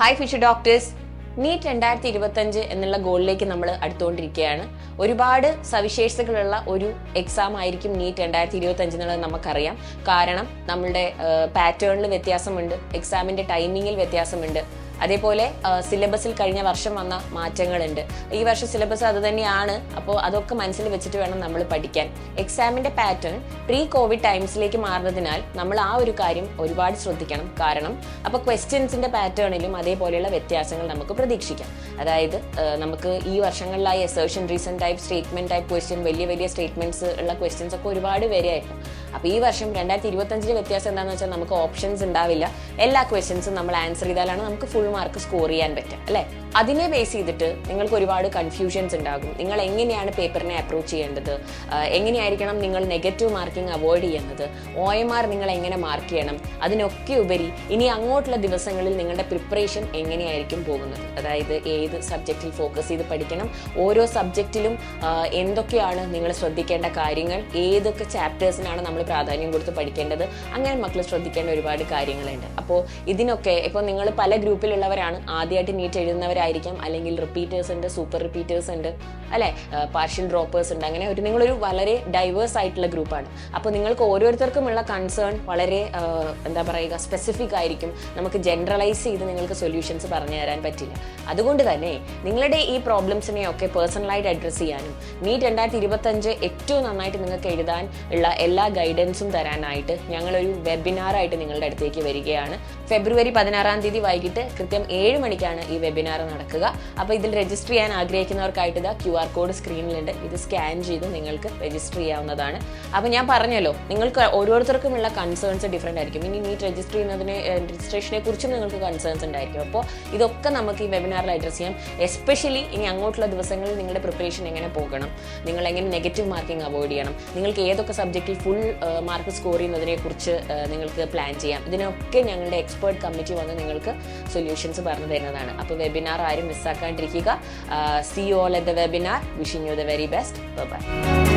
Hi Fisher doctors. NEET 2025 എന്നുള്ള ഗോളിലേക്ക് നമ്മൾ അടുത്തുകൊണ്ടിരിക്കുകയാണ്. ഒരുപാട് സവിശേഷതകളുള്ള ഒരു എക്സാം ആയിരിക്കും നീറ്റ് 2025 എന്നുള്ളത് നമുക്കറിയാം. കാരണം നമ്മളുടെ പാറ്റേണിൽ വ്യത്യാസമുണ്ട്, എക്സാമിന്റെ ടൈമിങ്ങിൽ വ്യത്യാസമുണ്ട്, അതേപോലെ സിലബസിൽ കഴിഞ്ഞ വർഷം വന്ന മാറ്റങ്ങളുണ്ട്. ഈ വർഷം സിലബസ് അത് തന്നെയാണ്. അപ്പോൾ അതൊക്കെ മനസ്സിൽ വെച്ചിട്ട് വേണം നമ്മൾ പഠിക്കാൻ. എക്സാമിന്റെ പാറ്റേൺ പ്രീ കോവിഡ് ടൈംസിലേക്ക് മാറുന്നതിനാൽ നമ്മൾ ആ ഒരു കാര്യം ഒരുപാട് ശ്രദ്ധിക്കണം. കാരണം അപ്പോൾ ക്വസ്റ്റ്യൻസിന്റെ പാറ്റേണിലും അതേപോലെയുള്ള വ്യത്യാസങ്ങൾ നമുക്ക് പ്രതീക്ഷിക്കാം. അതായത് നമുക്ക് ഈ വർഷങ്ങളിലായി assertion, reason type, statement type question, വലിയ സ്റ്റേറ്റ്മെന്റ്സ് ഉള്ള ക്വസ്റ്റ്യൻസ് ഒക്കെ ഒരുപാട് വരെയായിരുന്നു. അപ്പോൾ ഈ വർഷം 2025 വ്യത്യാസം എന്താണെന്ന് വെച്ചാൽ നമുക്ക് ഓപ്ഷൻസ് ഉണ്ടാവില്ല. എല്ലാ ക്വസ്റ്റ്യൻസും നമ്മൾ ആൻസർ ചെയ്താലാണ് നമുക്ക് ഫുൾ മാർക്ക് സ്കോർ ചെയ്യാൻ പറ്റുക, അല്ലേ? അതിനെ ബേസ് ചെയ്തിട്ട് നിങ്ങൾക്ക് ഒരുപാട് കൺഫ്യൂഷൻസ് ഉണ്ടാകും. നിങ്ങൾ എങ്ങനെയാണ് പേപ്പറിനെ അപ്രോച്ച് ചെയ്യേണ്ടത്, എങ്ങനെയായിരിക്കണം നിങ്ങൾ നെഗറ്റീവ് മാർക്കിംഗ് അവോയ്ഡ് ചെയ്യുന്നത്, OMR നിങ്ങൾ എങ്ങനെ മാർക്ക് ചെയ്യണം, അതിനൊക്കെ ഉപരി ഇനി അങ്ങോട്ടുള്ള ദിവസങ്ങളിൽ നിങ്ങളുടെ പ്രിപ്പറേഷൻ എങ്ങനെയായിരിക്കും പോകുന്നത്, അതായത് ഏത് സബ്ജക്റ്റിൽ ഫോക്കസ് ചെയ്ത് പഠിക്കണം, ഓരോ സബ്ജക്റ്റിലും എന്തൊക്കെയാണ് നിങ്ങൾ ശ്രദ്ധിക്കേണ്ട കാര്യങ്ങൾ, ഏതൊക്കെ ചാപ്റ്റേഴ്സിനാണ് നമ്മൾ പ്രാധാന്യം കൊടുത്ത് പഠിക്കേണ്ടത്, അങ്ങനെ മക്കൾ ശ്രദ്ധിക്കേണ്ട ഒരുപാട് കാര്യങ്ങളുണ്ട്. അപ്പോൾ ഇതിനൊക്കെ ഇപ്പോൾ നിങ്ങൾ പല ഗ്രൂപ്പിലുള്ളവരാണ്, ആദ്യമായിട്ട് നീറ്റ് എഴുതുന്നവരായിരിക്കാം, അല്ലെങ്കിൽ റിപ്പീറ്റേഴ്സ് ഉണ്ട്, സൂപ്പർ റിപ്പീറ്റേഴ്സ് ഉണ്ട്, അല്ലെ, പാർഷ്യൽ ഡ്രോപ്പേഴ്സ് ഉണ്ട്. അങ്ങനെ നിങ്ങളൊരു വളരെ ഡൈവേഴ്സ് ആയിട്ടുള്ള ഗ്രൂപ്പാണ്. അപ്പോൾ നിങ്ങൾക്ക് ഓരോരുത്തർക്കുമുള്ള കൺസേൺ വളരെ എന്താ പറയുക, സ്പെസിഫിക് ആയിരിക്കും. നമുക്ക് ജനറലൈസ് ചെയ്ത് നിങ്ങൾക്ക് സൊല്യൂഷൻസ് പറഞ്ഞു തരാൻ പറ്റില്ല. അതുകൊണ്ട് തന്നെ നിങ്ങളുടെ ഈ പ്രോബ്ലംസിനെയൊക്കെ പേഴ്സണലായിട്ട് അഡ്രസ്സ് ചെയ്യാനും നീറ്റ് 2025 ഏറ്റവും നന്നായിട്ട് നിങ്ങൾക്ക് എഴുതാൻ ഉള്ള എല്ലാ ഗൈഡൻസും തരാനായിട്ട് ഞങ്ങളൊരു വെബിനാറായിട്ട് നിങ്ങളുടെ അടുത്തേക്ക് വരികയാണ്. ഫെബ്രുവരി 16 വൈകിട്ട് കൃത്യം 7 മണിക്കാണ് ഈ വെബിനാർ നടക്കുക. അപ്പോൾ ഇതിൽ രജിസ്റ്റർ ചെയ്യാൻ ആഗ്രഹിക്കുന്നവർക്കായിട്ട് ഇതാ QR കോഡ് സ്ക്രീനിലുണ്ട്. ഇത് സ്കാൻ ചെയ്ത് നിങ്ങൾക്ക് രജിസ്റ്റർ ചെയ്യാവുന്നതാണ്. അപ്പോൾ ഞാൻ പറഞ്ഞല്ലോ, നിങ്ങൾക്ക് ഓരോരുത്തർക്കുമുള്ള കൺസേൺസ് ഡിഫറെൻ്റ് ആയിരിക്കും. ഇനി നീറ്റ് രജിസ്ട്രേഷനെ കുറിച്ചും നിങ്ങൾക്ക് കൺസേൺസ് ഉണ്ടായിരിക്കും. അപ്പോൾ ഇതൊക്കെ നമുക്ക് ഈ വെബിനാറിൽ അഡ്രസ് ചെയ്യാം. എസ്പെഷ്യലി ഇനി അങ്ങോട്ടുള്ള ദിവസങ്ങളിൽ നിങ്ങളുടെ പ്രിപ്പറേഷൻ എങ്ങനെ പോകണം, നിങ്ങൾ എങ്ങനെ നെഗറ്റീവ് മാർക്കിംഗ് അവോയ്ഡ് ചെയ്യണം, നിങ്ങൾക്ക് ഏതൊക്കെ സബ്ജക്റ്റിൽ ഫുൾ മാർക്ക് സ്കോർ ചെയ്യുന്നതിനെ കുറിച്ച് നിങ്ങൾക്ക് പ്ലാൻ ചെയ്യാം. ഇതിനൊക്കെ ഞങ്ങളുടെ എക്സ്പേർട്ട് കമ്മിറ്റി വന്ന് നിങ്ങൾക്ക് സൊല്യൂഷൻസ് പറഞ്ഞു തരുന്നതാണ്. അപ്പോൾ വെബിനാർ ആരും മിസ്സാക്കാണ്ടിരിക്കുക. See you all at the webinar. Wishing you the very best. Bye-bye.